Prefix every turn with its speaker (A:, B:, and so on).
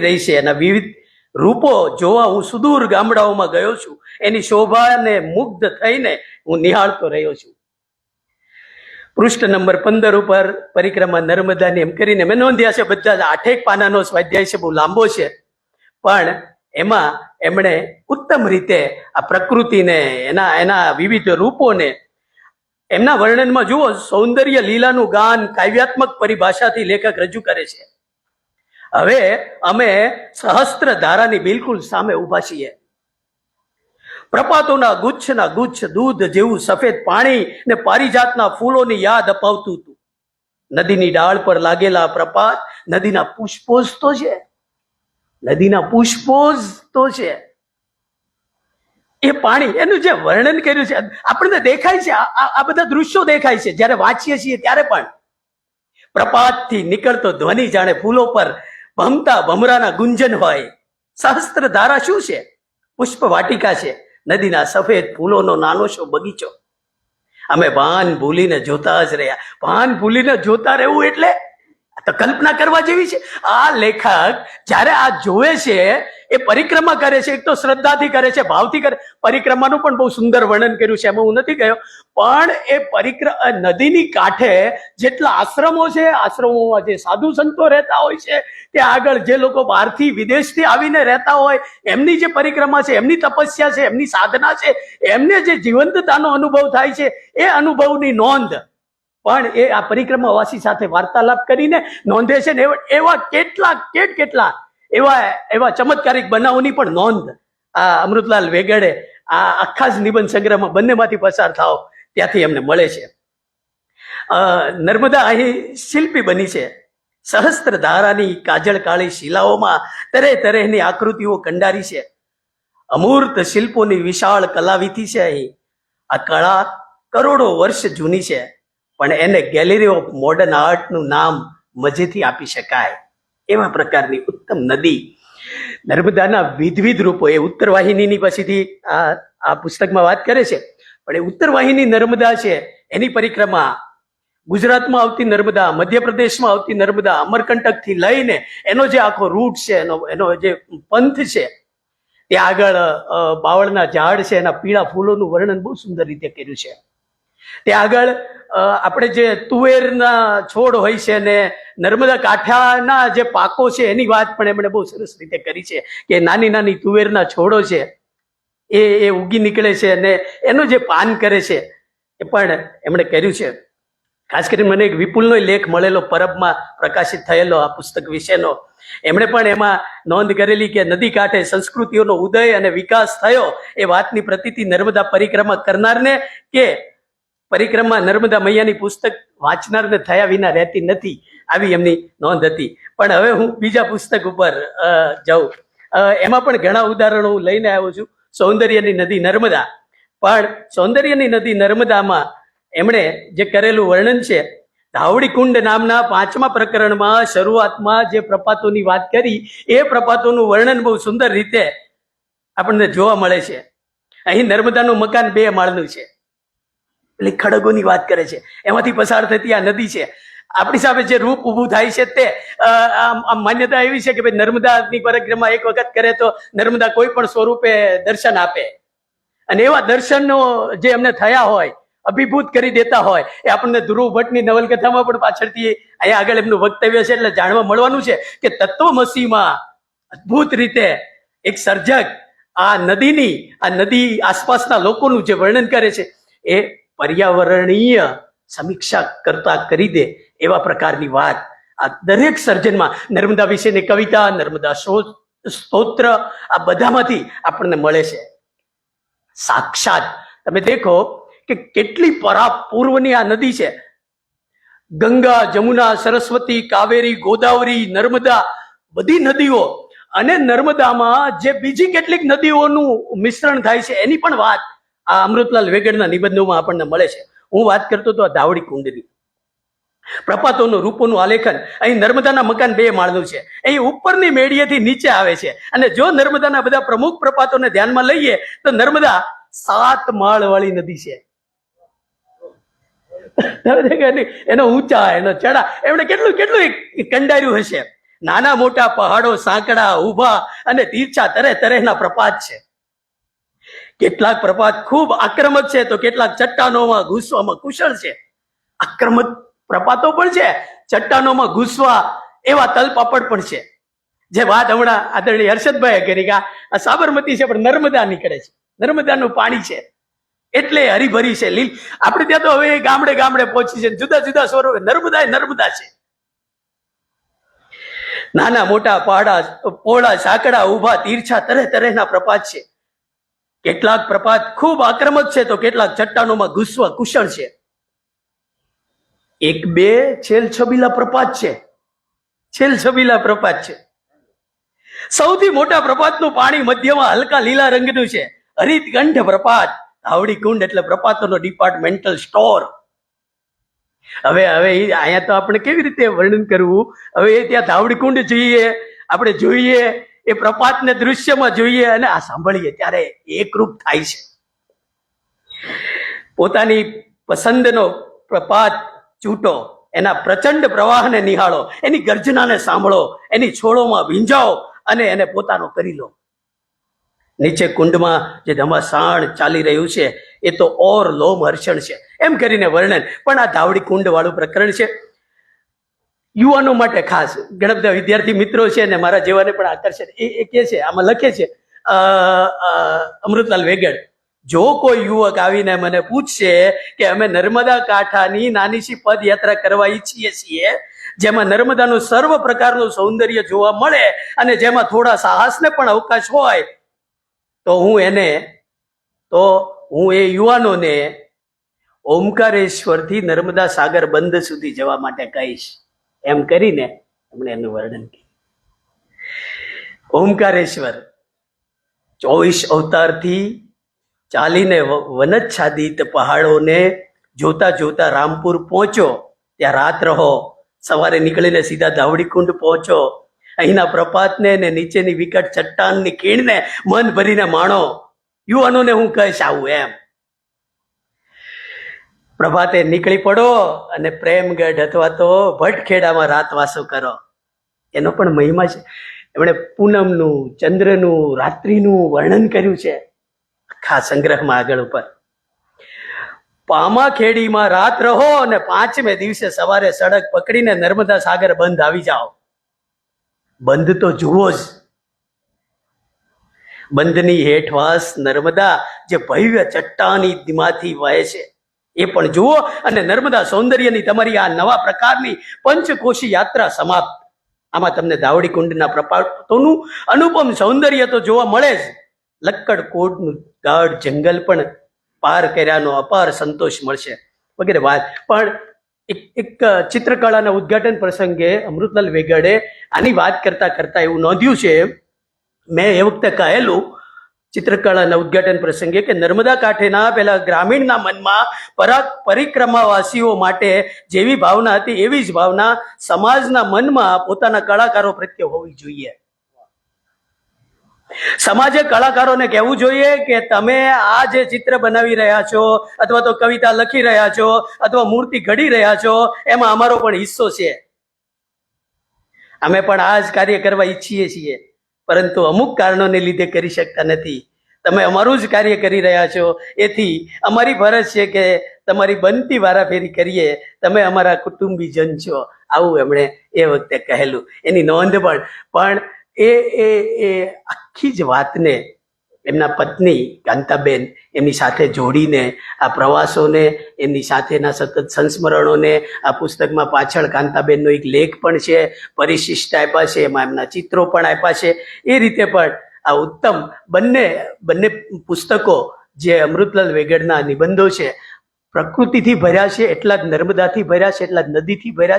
A: રહી છે. એના વિવિધ રૂપો જોવા હું સુદૂર ગામડાઓમાં ગયો છું. એની શોભાને મુગ્ધ થઈને હું નિહાળતો રહ્યો છું. પૃષ્ઠ નંબર 15 ઉપર પરિક્રમા નર્મદાની એમ કરીને મેં નોંધ્યા છે. બધા જ 8 પાનાનો સ્વાધ્યાય છે, બહુ લાંબો છે, પણ એમાં એમણે ઉત્તમ રીતે આ પ્રકૃતિને એના વિવિધ રૂપોને એમના વર્ણનમાં જુઓ, સૌંદર્ય લીલાનું ગાન કાવ્યાત્મક પરિભાષાથી લેખક રજૂ કરે છે. હવે અમે સહસ્ત્ર ધારાની બિલકુલ સામે ઉભા છીએ. પ્રપાતોના ગુચ્છ દૂધ જેવું સફેદ પાણી ને પારિજાતના ફૂલોની યાદ અપાવતું હતું. નદીની ડાળ પર લાગેલા પ્રપાત નદીના પુષ્પો જ તો છે. નદીના પુષ્પો જ તો છે. એ પાણી, એનું જે વર્ણન કર્યું છે આપણને દેખાય છે. આ બધા દૃશ્યો દેખાય છે જ્યારે વાંચીએ છીએ ત્યારે. પણ પ્રપાતથી નીકળતો ધ્વનિ જાણે ફૂલો પર ભમતા ભમરાના ગુંજન હોય. સહસ્ત્ર ધારા શું છે? પુષ્પ વાટિકા છે, નદીના સફેદ ફૂલોનો નાનો શો બગીચો. અમે ભાન ભૂલીને જોતા જ રહ્યા. ભાન ભૂલીને જોતા રહેવું એટલે તો કલ્પના કરવા જેવી છે. આ લેખક જ્યારે આ જોવે છે, એ પરિક્રમા કરે છે, એક તો શ્રદ્ધાથી કરે છે, ભાવથી કરે. પરિક્રમાનું પણ બહુ સુંદર વર્ણન કર્યું છે, એમાં હું નથી ગયો. પણ એ નદીની કાંઠે જેટલા આશ્રમો છે, આશ્રમોમાં જે સાધુ સંતો રહેતા હોય છે, ત્યાં આગળ જે લોકો બહારથી વિદેશથી આવીને રહેતા હોય, એમની જે પરિક્રમા છે, એમની તપસ્યા છે, એમની સાધના છે, એમને જે જીવંતતાનો અનુભવ થાય છે, એ અનુભવની નોંધ પણ એ આ પરિક્રમાવાસી સાથે વાર્તાલાપ કરીને નોંધે છે ને. એવા કેટલા એવા ચમત્કારિક બનાવોની પણ નોંધ આ અમૃતલાલ વેગડે આ આખા જ નિબંધ સંગ્રહમાં બંનેમાંથી પસાર થાવ ત્યાંથી એમને મળે છે. નર્મદા અહીં શિલ્પી બની છે. સહસ્ત્ર ધારાની કાજળ કાળી શિલાઓમાં તરેની આકૃતિઓ કંડારી છે. અમૂર્ત શિલ્પોની વિશાળ કલાવીથી છે. અહીં આ કળા કરોડો વર્ષ જૂની છે, પણ એને ગેલેરી ઓફ મોડર્ન આર્ટનું નામ મજેથી આપી શકાય એવા પ્રકારની ઉત્તમ નદી. નર્મદાના વિવિધ રૂપો એ ઉત્તરવાહિનીની પછીથી આ પુસ્તકમાં વાત કરે છે. પણ એ ઉત્તરવાહિની નર્મદા છે, એની પરિક્રમા ગુજરાતમાં આવતી નર્મદા, મધ્યપ્રદેશમાં આવતી નર્મદા, અમરકંટકથી લઈને એનો જે આખો રૂટ છે, એનો જે પંથ છે, ત્યાં આગળ બાવળના ઝાડ છે, એના પીળા ફૂલોનું વર્ણન બહુ સુંદર રીતે કર્યું છે. ત્યાં આગળ આપણે જે તુવેરના છોડ હોય છે ને નર્મદા કાંઠાના જે પાકો છે એની વાત પણ એમણે બહુ સરસ રીતે કરી છે કે નાની નાની તુવેરના છોડો છે એ ઉગી નીકળે છે અને એનું જે પાન કરે છે એ પણ એમણે કર્યું છે. ખાસ કરીને મને એક વિપુલનો લેખ મળેલો, પરબમાં પ્રકાશિત થયેલો આ પુસ્તક વિશેનો. એમણે પણ એમાં નોંધ કરેલી કે નદી કાંઠે સંસ્કૃતિઓનો ઉદય અને વિકાસ થયો એ વાતની પ્રતીતિ નર્મદા પરિક્રમા કરનારને કે પરિક્રમા નર્મદા મૈયાની પુસ્તક વાંચનારને થયા વિના રહેતી નથી, આવી એમની નોંધ હતી. પણ હવે હું બીજા પુસ્તક ઉપર જાઉં. એમાં પણ ઘણા ઉદાહરણો હું લઈને આવ્યો છું. સૌંદર્યની નદી નર્મદા. પણ સૌંદર્યની નદી નર્મદામાં એમણે જે કરેલું વર્ણન છે, ધાવડી કુંડ નામના 5મા પ્રકરણમાં શરૂઆતમાં જે પ્રપાતોની વાત કરી, એ પ્રપાતોનું વર્ણન બહુ સુંદર રીતે આપણને જોવા મળે છે. અહીં નર્મદાનું મકાન 2 માળનું છે. એટલે ખડગોની વાત કરે છે, એમાંથી પસાર થતી આ નદી છે. આપણી સામે જે રૂપ ઊભું થાય છે તે માન્યતા એવી છે કે ભાઈ નર્મદાની પરિક્રમા એક વખત કરે તો નર્મદા કોઈ પણ સ્વરૂપે દર્શન આપે, અને એવા દર્શનો જે એમને થયા હોય, અભિભૂત કરી દેતા હોય, એ આપણને ધ્રુવ ભટ્ટની નવલકથામાં પણ પાછળથી અહીંયા આગળ એમનું વક્તવ્ય છે એટલે જાણવા મળવાનું છે કે તત્વમસીમાં અદભુત રીતે એક સર્જક આ નદી આસપાસના લોકોનું જે વર્ણન કરે છે એ પર્યાવરણીય સમીક્ષા કરતા કરી દે એવા પ્રકારની વાત આ દરેક સર્જનમાં નર્મદા વિશેની કવિતા, નર્મદા સ્તોત્ર, આ બધામાંથી આપણને મળે છે. સાક્ષાત તમે દેખો કે કેટલી પૂર્વની આ નદી છે. ગંગા, જમુના, સરસ્વતી, કાવેરી, ગોદાવરી, નર્મદા, બધી નદીઓ, અને નર્મદામાં જે બીજી કેટલીક નદીઓનું મિશ્રણ થાય છે એની પણ વાત આ અમૃતલાલ વેગડના નિબંધોમાં આપણને મળે છે. હું વાત કરતો હતો આ ધાવડી કુંડની. પ્રપાતોનું રૂપોનું આલેખન. અહીં નર્મદાના મકાન 2 માળનું છે. અહીં ઉપરની મેડીએથી નીચે આવે છે, અને જો નર્મદાના બધા પ્રમુખ પ્રપાતોને ધ્યાનમાં લઈએ તો નર્મદા 7 માળ વાળી નદી છે. એનો ઊંચા, એનો ચડા, એમણે કેટલું કંડાર્યું હશે. નાના મોટા પહાડો સાંકડા ઊભા અને તીરછા તરે તરેના પ્રપાત છે. કેટલાક પ્રપાત ખૂબ આક્રમક છે તો કેટલાક ચટ્ટાનોમાં ઘૂસવામાં કુશળ છે. આક્રમક પ્રપાતો પણ છે, ચટ્ટાનોમાં ઘૂસવા એવા તલપાપડ પણ છે. જે વાત હમણાં આદરણીય હર્ષદભાઈએ કરી કે આ સાબરમતી છે પણ નર્મદા નીકળે છે, નર્મદાનું પાણી છે એટલે હરીભરી છે લીલ. આપણે ત્યાં તો હવે ગામડે ગામડે પહોંચી છે, જુદા જુદા સ્વરૂપે નર્મદા એ નર્મદા છે. નાના મોટા પહાડા પોળા સાંકડા ઊભા તીરછા તરે તરેના પ્રપાત છે. કેટલાક પ્રપાત ખૂબ આક્રમક છે તો કેટલાક ચટ્ટાનોમાં ઘૂસવા કુશળ છે. એક બે છેલ છબીલા પ્રપાત છે, છેલ છબીલા પ્રપાત છે. સૌથી મોટા પ્રપાતનું પાણી મધ્યમાં હલકા લીલા રંગનું છે. હરિતકંઠ પ્રપાત, ધાવડી કુંડ એટલે પ્રપાતોનો ડિપાર્ટમેન્ટલ સ્ટોર. હવે અહીંયા તો આપણે કેવી રીતે વર્ણન કરવું? હવે ત્યાં ધાવડી કુંડ જોઈએ, આપણે જોઈએ એ પ્રપાતને દૃશ્યમાં જોઈએ અને આ સાંભળીએ ત્યારે એકરૂપ થાય છે. પોતાની પસંદનો પ્રપાત ચૂંટો, એના પ્રચંડ પ્રવાહને નિહાળો, એની ગર્જનાને સાંભળો, એની છોડોમાં ભીંજાઓ અને એને પોતાનો કરી લો. નીચે કુંડમાં જે ધમાસાણ ચાલી રહ્યું છે એ તો ઓર લોમ હર્ષણ છે, એમ કરીને વર્ણન. પણ આ ધાવડી કુંડ વાળું પ્રકરણ છે યુવાનો માટે ખાસ. ઘણા બધા વિદ્યાર્થી મિત્રો છે ને મારા જેવાને પણ આકર્ષે. એ કે છે, આમાં લખે છે અમૃતલાલ વેગડ, જો કોઈ યુવક આવીને મને પૂછશે કે અમે નર્મદા કાંઠાની નાનીશી પદયાત્રા કરવા ઈચ્છીએ છીએ, જેમાં નર્મદાનું સર્વ પ્રકારનું સૌંદર્ય જોવા મળે અને જેમાં થોડા સાહસને પણ અવકાશ હોય, તો હું એ યુવાનોને ઓમકારેશ્વરથી નર્મદા સાગર બંધ સુધી જવા માટે કહીશ, એમ કરીને એમણે એનું વર્ણન કર્યું. ઓમકારેશ્વર 24 અવતારથી ચાલીને વનચ્છાદિત પહાડોને જોતા જોતા રામપુર પહોંચો, ત્યાં રાત રહો, સવારે નીકળીને સીધા ધાવડી કુંડ પહોંચો, અહીંના પ્રપાતને ને નીચેની વિકટ ચટ્ટાનની ખીણને મન ભરીને માણો. યુવાનોને હું કહીશ આવું એમ. પ્રભાતે નીકળી પડો અને પ્રેમગઢ અથવા તો ભટખેડામાં રાતવાસો કરો. એનો પણ મહિમા છે. એમણે પૂનમનું, ચંદ્રનું, રાત્રિનું વર્ણન કર્યું છે આખા સંગ્રહમાં આગળ ઉપર. પામાખેડીમાં રાત રહો અને 5મે દિવસે સવારે સડક પકડીને નર્મદા સાગર બંધ આવી જાઓ. બંધ તો જુઓ જ. બંધની હેઠવાસ નર્મદા જે ભવ્ય ચટ્ટાનીમાંથી વહે છે એ પણ જુઓ અને નર્મદા સૌંદર્યની તમારી આ નવા પ્રકારની પંચકોશી યાત્રા સમાપ્ત. આમાં તમને ધાવડી કુંડના પ્રપાતોનું અનુપમ સૌંદર્ય તો જોવા મળે જ, લક્કડકોટનું ગાઢ જંગલ પણ પાર કર્યાનો અપાર સંતોષ મળશે વગેરે વાત. પણ એક ચિત્રકળાના ઉદ્ઘાટન પ્રસંગે અમૃતલાલ વેગડે આની વાત કરતા કરતા એવું નોંધ્યું છે, મેં એ વખતે કહેલું ચિત્રકળાના ઉદ્ઘાટન પ્રસંગે કે નર્મદા કાંઠેના પેલા ગ્રામીણના મનમાં પરિક્રમાવાસીઓ માટે જેવી ભાવના હતી એવી જ ભાવના સમાજના મનમાં પોતાના કલાકારો પ્રત્યે હોવી જોઈએ. સમાજે કલાકારોને કહેવું જોઈએ કે તમે આ જે ચિત્ર બનાવી રહ્યા છો અથવા તો કવિતા લખી રહ્યા છો અથવા મૂર્તિ ઘડી રહ્યા છો એમાં અમારો પણ હિસ્સો છે. અમે પણ આ જ કાર્ય કરવા ઈચ્છીએ છીએ, પરંતુ અમુક કારણોને લીધે કરી શકતા નથી. તમે અમારું જ કાર્ય કરી રહ્યા છો, એથી અમારી ફરજ છે કે તમારી બનતી વારાફેરી કરીએ. તમે અમારા કુટુંબીજન છો, આવું એમણે એ વખતે કહેલું. એની નોંધ પણ એ આખી જ વાતને એમના પત્ની કાંતાબેન એમની સાથે જોડીને આ પ્રવાસોને, એમની સાથેના સતત સંસ્મરણોને, આ પુસ્તકમાં પાછળ કાંતાબેનનો એક લેખ પણ છે, પરિશિષ્ટ આપ્યા છે, એમાં એમના ચિત્રો પણ આપ્યા છે. એ રીતે પણ આ ઉત્તમ બંને પુસ્તકો જે અમૃતલાલ વેગડના નિબંધો છે પ્રકૃતિથી ભર્યા છે, એટલા જ નર્મદાથી ભર્યા છે, એટલા જ નદીથી ભર્યા છે.